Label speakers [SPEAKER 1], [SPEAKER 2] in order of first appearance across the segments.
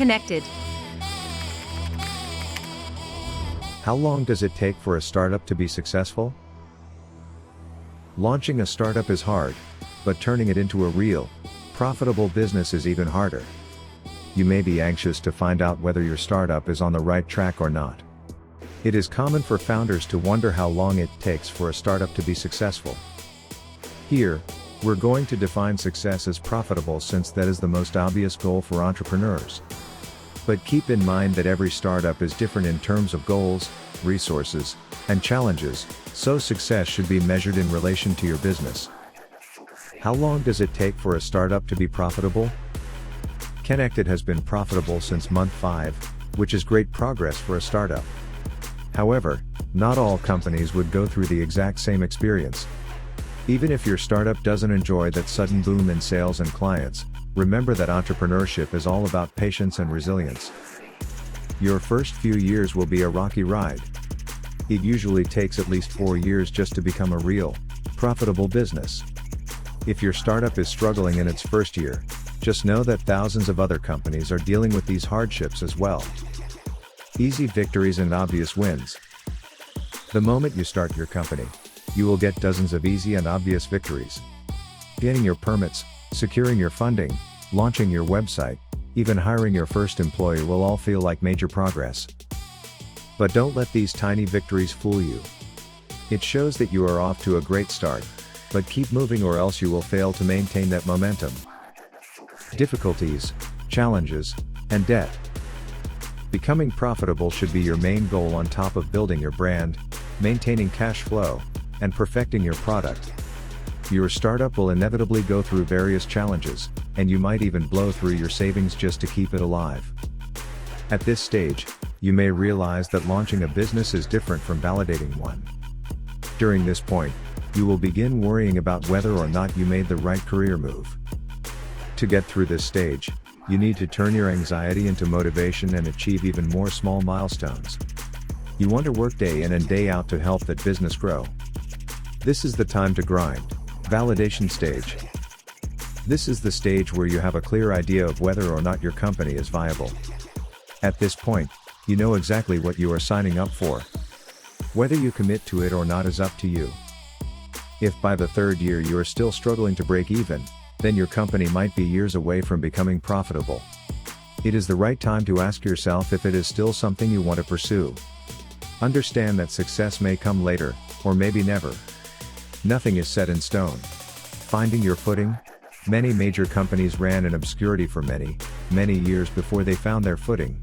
[SPEAKER 1] Kennected.
[SPEAKER 2] How long does it take for a startup to be successful? Launching a startup is hard, but turning it into a real, profitable business is even harder. You may be anxious to find out whether your startup is on the right track or not. It is common for founders to wonder how long it takes for a startup to be successful. Here, we're going to define success as profitable, since that is the most obvious goal for entrepreneurs. But keep in mind that every startup is different in terms of goals, resources, and challenges, so success should be measured in relation to your business. How long does it take for a startup to be profitable? Kennected has been profitable since month 5, which is great progress for a startup. However, not all companies would go through the exact same experience. Even if your startup doesn't enjoy that sudden boom in sales and clients, remember that entrepreneurship is all about patience and resilience. Your first few years will be a rocky ride. It usually takes at least 4 years just to become a real, profitable business. If your startup is struggling in its first year, just know that thousands of other companies are dealing with these hardships as well. Easy victories and obvious wins. The moment you start your company, you will get dozens of easy and obvious victories. Getting your permits, securing your funding, launching your website, even hiring your first employee will all feel like major progress. But don't let these tiny victories fool you. It shows that you are off to a great start, but keep moving or else you will fail to maintain that momentum. Difficulties, challenges, and debt. Becoming profitable should be your main goal, on top of building your brand, maintaining cash flow, and perfecting your product. Your startup will inevitably go through various challenges, and you might even blow through your savings just to keep it alive. At this stage, you may realize that launching a business is different from validating one. During this point, you will begin worrying about whether or not you made the right career move. To get through this stage, you need to turn your anxiety into motivation and achieve even more small milestones. You want to work day in and day out to help that business grow. This is the time to grind. Validation stage. This is the stage where you have a clear idea of whether or not your company is viable. At this point, you know exactly what you are signing up for. Whether you commit to it or not is up to you. If by the 3rd year you are still struggling to break even, then your company might be years away from becoming profitable. It is the right time to ask yourself if it is still something you want to pursue. Understand that success may come later, or maybe never. Nothing is set in stone. Finding your footing? Many major companies ran in obscurity for many, many years before they found their footing.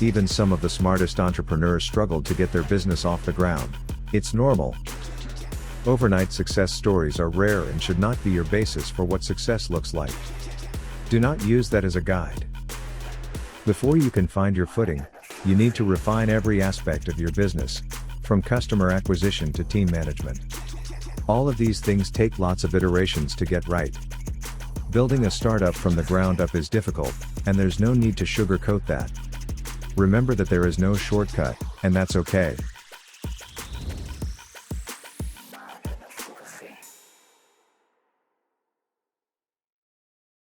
[SPEAKER 2] Even some of the smartest entrepreneurs struggled to get their business off the ground. It's normal. Overnight success stories are rare and should not be your basis for what success looks like. Do not use that as a guide. Before you can find your footing, you need to refine every aspect of your business, from customer acquisition to team management. All of these things take lots of iterations to get right. Building a startup from the ground up is difficult, and there's no need to sugarcoat that. Remember that there is no shortcut, and that's okay.